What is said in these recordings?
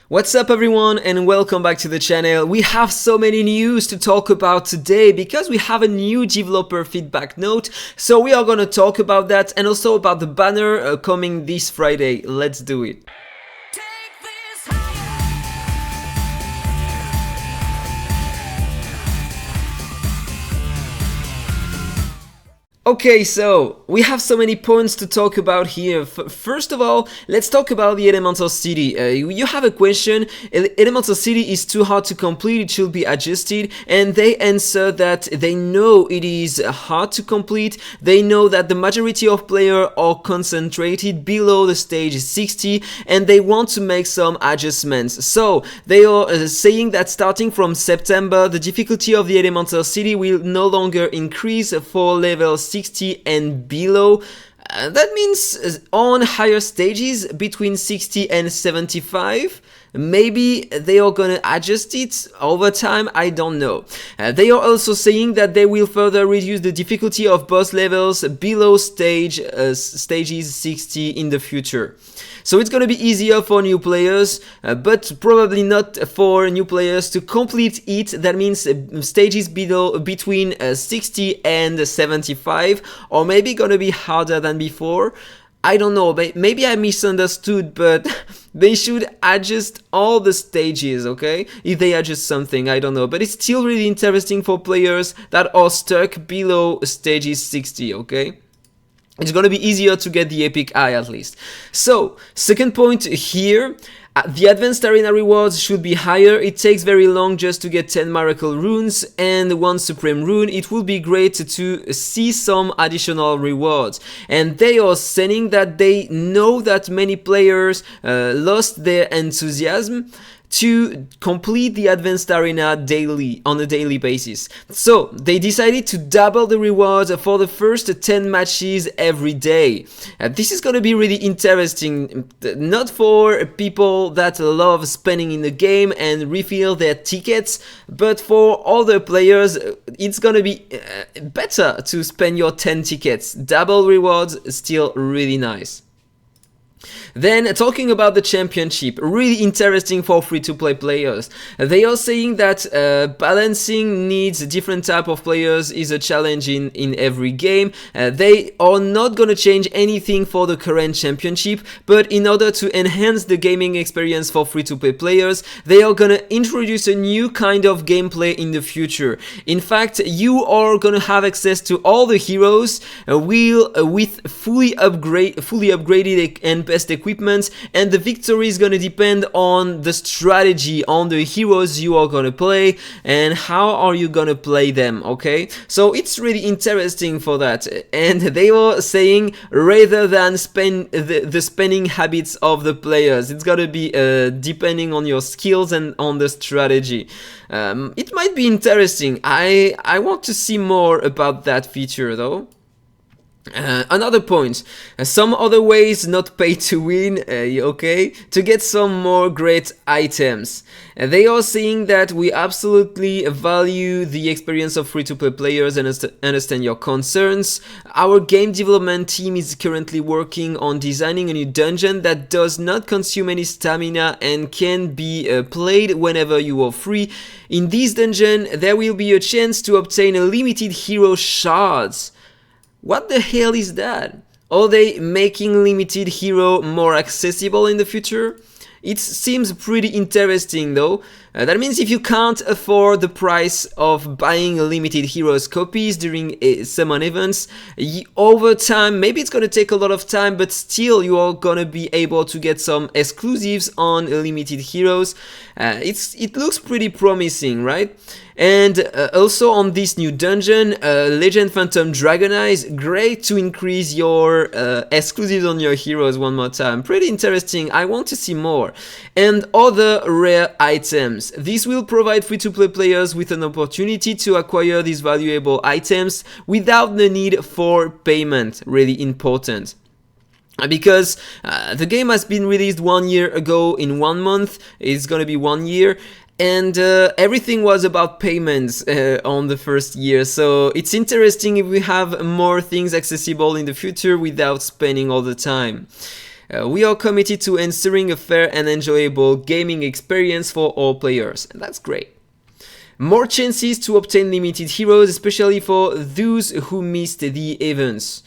What's up everyone and welcome back to the channel. We have so many news to talk about today because we have a new developer feedback note. So we are going to talk about that and also about the banner coming this Friday. Let's do it. Okay, so we have so many points to talk about here. First of all, let's talk about the Elemental City. You have a question, Elemental City is too hard to complete, it should be adjusted, and they answer that they know it is hard to complete, they know that the majority of players are concentrated below the stage 60, and they want to make some adjustments. So, they are saying that starting from September, the difficulty of the Elemental City will no longer increase for level 60 and below. That means on higher stages between 60 and 75. Maybe they are gonna adjust it over time, I don't know. They are also saying that they will further reduce the difficulty of boss levels below stages 60 in the future. So it's gonna be easier for new players, but probably not for new players to complete it. That means stages between 60 and 75, or maybe gonna be harder than before. I don't know, maybe I misunderstood, but they should adjust all the stages, okay? If they adjust something, I don't know. But it's still really interesting for players that are stuck below stages 60, okay? It's gonna be easier to get the epic eye at least. So, second point here. The advanced arena rewards should be higher. It takes very long just to get 10 miracle runes and 1 supreme rune. It would be great to see some additional rewards. And they are saying that they know that many players lost their enthusiasm to complete the advanced arena on a daily basis. So they decided to double the rewards for the first 10 matches every day. This is gonna be really interesting, not for people that love spending in the game and refill their tickets, but for other players it's gonna be better to spend your 10 tickets. Double rewards, still really nice. Then, talking about the championship, really interesting for free-to-play players. They are saying that balancing needs different type of players is a challenge in every game. They are not gonna change anything for the current championship, but in order to enhance the gaming experience for free-to-play players, they are gonna introduce a new kind of gameplay in the future. In fact, you are gonna have access to all the heroes with fully upgraded and best equipment, and the victory is gonna depend on the strategy, on the heroes you are gonna play and how are you gonna play them, okay? So it's really interesting for that. And they were saying rather than spend the spending habits of the players, it's gotta be depending on your skills and on the strategy. It might be interesting. I want to see more about that feature though. Another point, some other ways not pay to win, okay, to get some more great items. They are saying that we absolutely value the experience of free-to-play players and understand your concerns. Our game development team is currently working on designing a new dungeon that does not consume any stamina and can be played whenever you are free. In this dungeon, there will be a chance to obtain a limited hero shards. What the hell is that? Are they making limited hero more accessible in the future? It seems pretty interesting though. That means if you can't afford the price of buying limited heroes copies during summon events, over time, maybe it's gonna take a lot of time, but still you are gonna be able to get some exclusives on limited heroes. It looks pretty promising, right? And also on this new dungeon, Legend Phantom Dragon Eyes, great to increase your exclusives on your heroes one more time. Pretty interesting, I want to see more. And other rare items. This will provide free-to-play players with an opportunity to acquire these valuable items without the need for payment, really important. Because the game has been released 1 year ago in 1 month, it's gonna be 1 year, and everything was about payments on the first year, so it's interesting if we have more things accessible in the future without spending all the time. We are committed to ensuring a fair and enjoyable gaming experience for all players, and that's great. More chances to obtain limited heroes, especially for those who missed the events.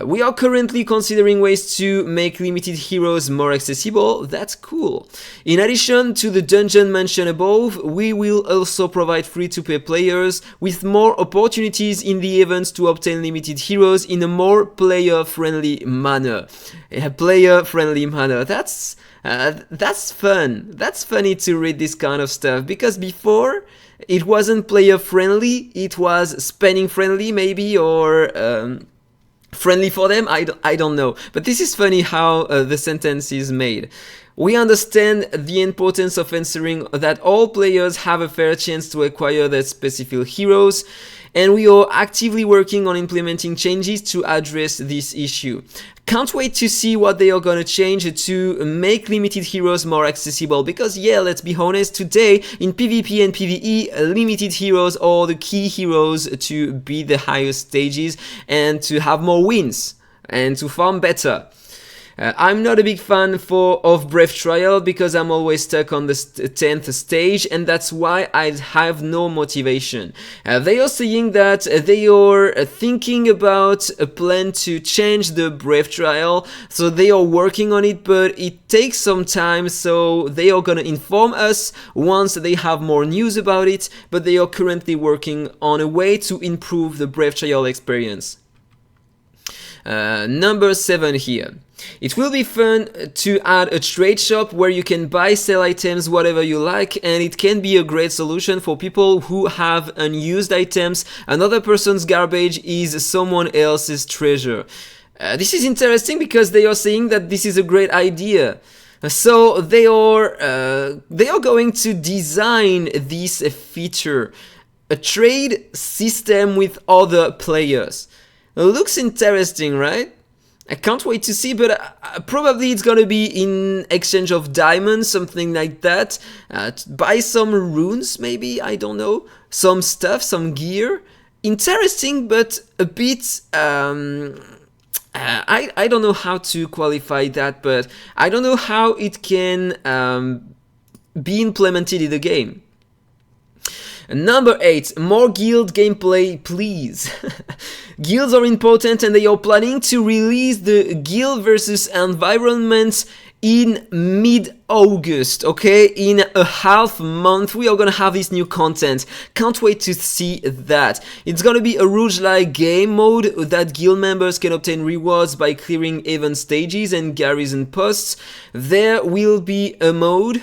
We are currently considering ways to make limited heroes more accessible. That's cool. In addition to the dungeon mentioned above, we will also provide free-to-play players with more opportunities in the events to obtain limited heroes in a more player-friendly manner. Player-friendly manner. That's fun. That's funny to read this kind of stuff, because before it wasn't player-friendly, it was spending-friendly maybe, or friendly for them, I don't know. But this is funny how the sentence is made. We understand the importance of ensuring that all players have a fair chance to acquire their specific heroes, and we are actively working on implementing changes to address this issue. Can't wait to see what they are gonna change to make limited heroes more accessible, because yeah, let's be honest, today in PvP and PvE, limited heroes are the key heroes to beat the highest stages and to have more wins and to farm better. I'm not a big fan of Brave Trial because I'm always stuck on the 10th stage, and that's why I have no motivation. They are saying that they are thinking about a plan to change the Brave Trial, so they are working on it, but it takes some time, so they are gonna inform us once they have more news about it, but they are currently working on a way to improve the Brave Trial experience. Number 7 here. It will be fun to add a trade shop where you can buy, sell items, whatever you like, and it can be a great solution for people who have unused items. Another person's garbage is someone else's treasure. This is interesting because they are saying that this is a great idea. So they are going to design this feature, a trade system with other players. Looks interesting, right? I can't wait to see, but probably it's gonna be in exchange of diamonds, something like that. Buy some runes, maybe, I don't know. Some stuff, some gear. Interesting, but a bit... I don't know how to qualify that, but I don't know how it can be implemented in the game. Number 8, more guild gameplay, please. Guilds are important, and they are planning to release the guild versus environment in mid-August, okay? In a half month we are gonna have this new content. Can't wait to see that. It's gonna be a roguelike game mode that guild members can obtain rewards by clearing event stages and garrison posts. There will be a mode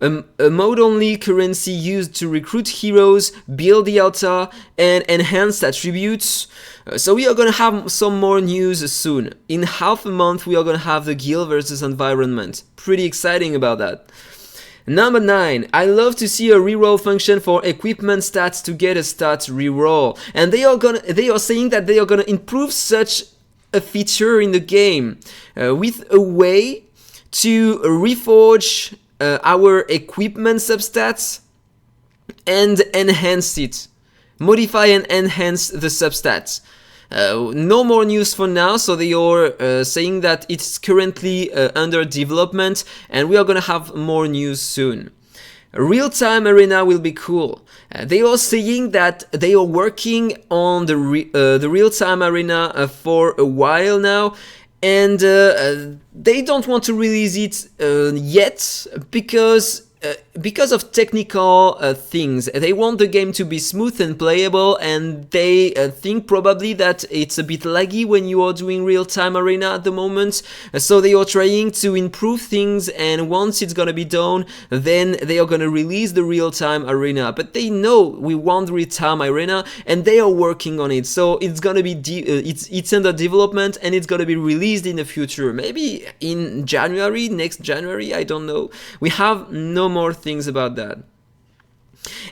only currency used to recruit heroes, build the AhkTaar, and enhance attributes. So we are gonna have some more news soon. In half a month we are gonna have the guild versus environment. Pretty exciting about that. Number 9, I love to see a reroll function for equipment stats to get a stat reroll. And they are saying that they are gonna improve such a feature in the game with a way to reforge our equipment substats and enhance it. Modify and enhance the substats. No more news for now, so they are saying that it's currently under development, and we are gonna have more news soon. Real-time arena will be cool. They are saying that they are working on the real-time arena for a while now, and they don't want to release it yet because of technical things. They want the game to be smooth and playable, and they think probably that it's a bit laggy when you are doing real-time arena at the moment. So they are trying to improve things, and once it's gonna be done, then they are gonna release the real-time arena. But they know we want real-time arena, and they are working on it. So it's gonna be it's under development, and it's gonna be released in the future. Maybe in January, next January, I don't know. We have no more things about that.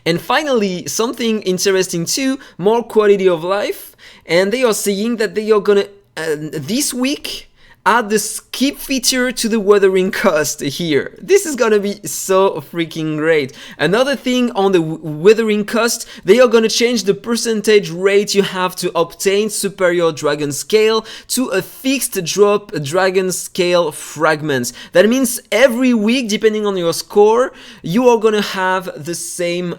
And finally, something interesting too, more quality of life. And they are saying that they are gonna this week add the skip feature to the weathering cost here. This is gonna be so freaking great. Another thing on the weathering cost, they are gonna change the percentage rate you have to obtain superior dragon scale to a fixed drop dragon scale fragments. That means every week, depending on your score, you are gonna have the same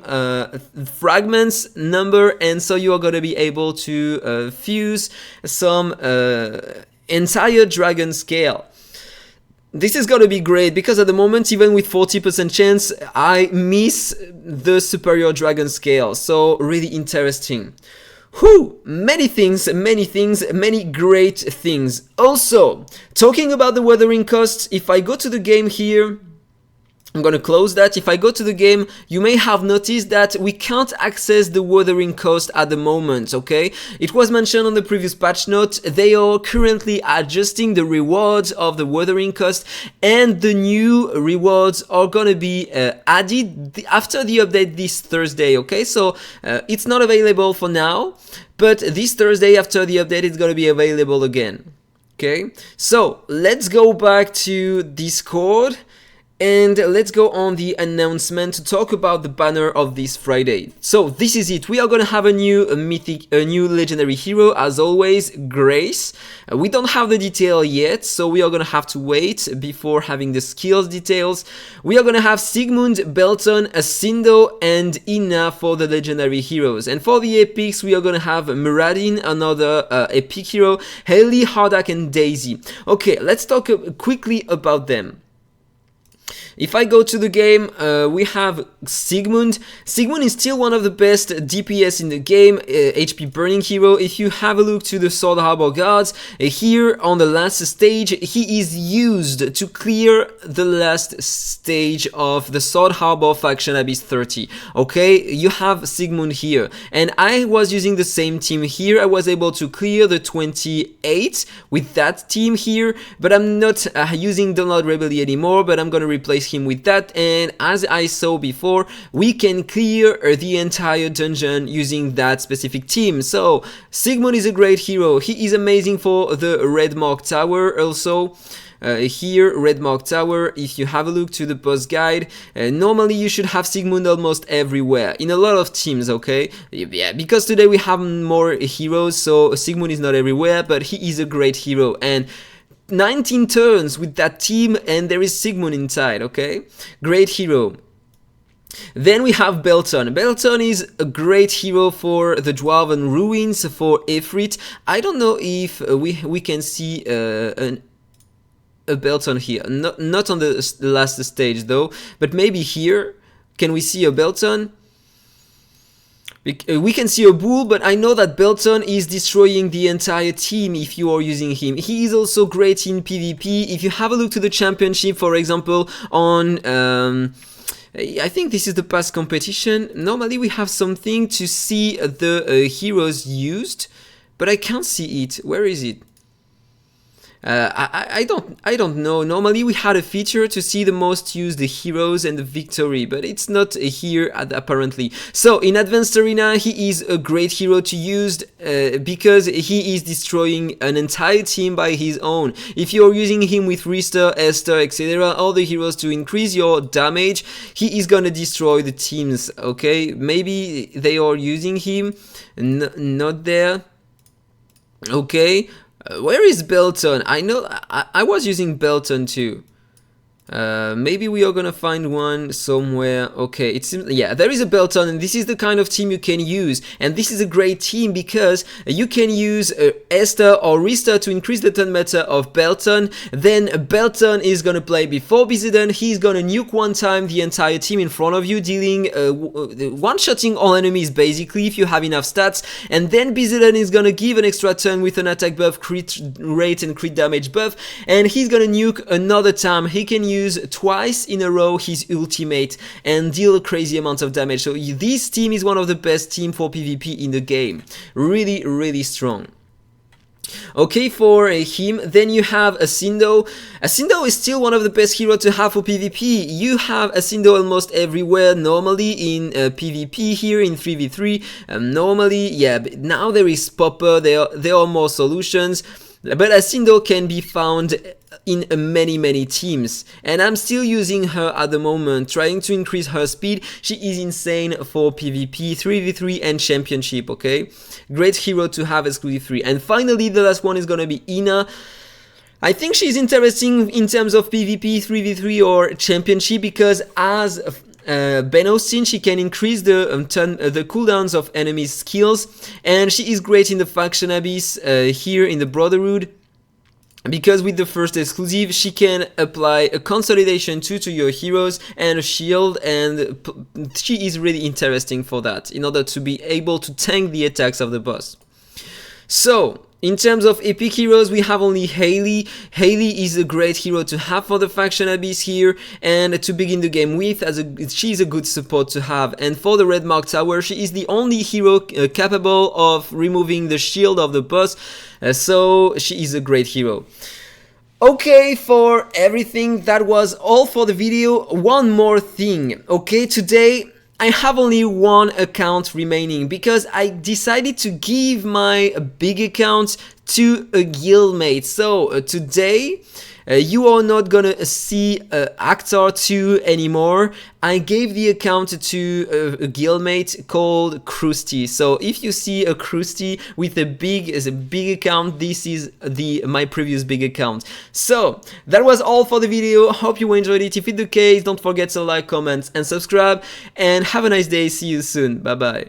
fragments number, and so you are gonna be able to fuse some entire dragon scale. This is gonna be great because at the moment, even with 40% chance, I miss the superior dragon scale. So really interesting. Whew, many things, many great things. Also, talking about the weathering costs, if I go to the game here, I'm gonna close that. If I go to the game, you may have noticed that we can't access the weathering cost at the moment, okay? It was mentioned on the previous patch note, they are currently adjusting the rewards of the weathering cost, and the new rewards are gonna be added after the update this Thursday, okay? So it's not available for now, but this Thursday after the update it's gonna be available again, okay? So let's go back to Discord. And let's go on the announcement to talk about the banner of this Friday. So this is it. We are gonna have a new new legendary hero as always, Grace. We don't have the detail yet, so we are gonna have to wait before having the skills details. We are gonna have Sigmund, Belton, Asindo, and Inna for the legendary heroes. And for the epics, we are gonna have Muradin, another epic hero, Haley, Hardak, and Daisy. Okay, let's talk quickly about them. If I go to the game, we have Sigmund. Sigmund is still one of the best DPS in the game, HP burning hero. If you have a look to the Sword Harbor guards, here on the last stage, he is used to clear the last stage of the Sword Harbor faction Abyss 30. Okay, you have Sigmund here. And I was using the same team here. I was able to clear the 28 with that team here, but I'm not using Download Rebellion anymore, but I'm gonna replace him with that, and as I saw before, we can clear the entire dungeon using that specific team. So Sigmund is a great hero. He is amazing for the Red Mark Tower also. Here, Red Mark Tower, if you have a look to the post guide, normally you should have Sigmund almost everywhere, in a lot of teams, okay? Yeah, because today we have more heroes, so Sigmund is not everywhere, but he is a great hero, and 19 turns with that team, and there is Sigmund inside, okay? Great hero. Then we have Belton. Belton is a great hero for the Dwarven Ruins, for Ifrit. I don't know if we can see a Belton here. Not on the last stage though, but maybe here. Can we see a Belton? We can see a bull, but I know that Belton is destroying the entire team if you are using him. He is also great in PvP. If you have a look to the championship, for example, on I think this is the past competition. Normally we have something to see the heroes used, but I can't see it. Where is it? I don't know. Normally we had a feature to see the most used heroes and the victory, but it's not here apparently. So in Advanced Arena he is a great hero to use because he is destroying an entire team by his own. If you're using him with Rister, Esther, etc., all the heroes to increase your damage, he is gonna destroy the teams, okay? Maybe they are using him, not there. Okay. Where is Belton? I know I was using Belton too. Maybe we are gonna find one somewhere. Okay, it seems, yeah, there is a Belton, and this is the kind of team you can use. And this is a great team because you can use Esther or Rister to increase the turn meter of Belton. Then Belton is gonna play before Bizidon. He's gonna nuke one time the entire team in front of you, dealing one-shotting all enemies basically if you have enough stats. And then Bizidon is gonna give an extra turn with an attack buff, crit rate, and crit damage buff. And he's gonna nuke another time. He can use twice in a row his ultimate and deal a crazy amount of damage. So this team is one of the best team for PvP in the game. Really, really strong. Okay, for him, then you have Asindo. Asindo is still one of the best heroes to have for PvP. You have Asindo almost everywhere normally in PvP here in 3v3. Normally, yeah, but now there is Popper, there are more solutions. but Asindo can be found in many teams, and I'm still using her at the moment, trying to increase her speed. She is insane for PvP, 3v3 and championship, okay? Great hero to have exclusive 3. And finally, the last one is gonna be Ina. I think she's interesting in terms of PvP, 3v3 or championship, because as Ben Austin, she can increase the cooldowns of enemies' skills, and she is great in the Faction Abyss here in the Brotherhood, because with the first exclusive she can apply a consolidation 2 to your heroes and a shield, and she is really interesting for that, in order to be able to tank the attacks of the boss. So in terms of epic heroes, we have only Hayley. Hayley is a great hero to have for the Faction Abyss here, and to begin the game with, she's a good support to have. And for the Red Mark Tower, she is the only hero capable of removing the shield of the boss, so she is a great hero. Okay, for everything, that was all for the video. One more thing, okay, today I have only one account remaining, because I decided to give my big account to a guildmate. So today you are not gonna see AhkTaar 2 anymore. I gave the account to a guildmate called Krusty. So if you see a Krusty with a big account, this is my previous big account. So that was all for the video. Hope you enjoyed it. If it's the case, don't forget to like, comment and subscribe, and have a nice day. See you soon. Bye bye.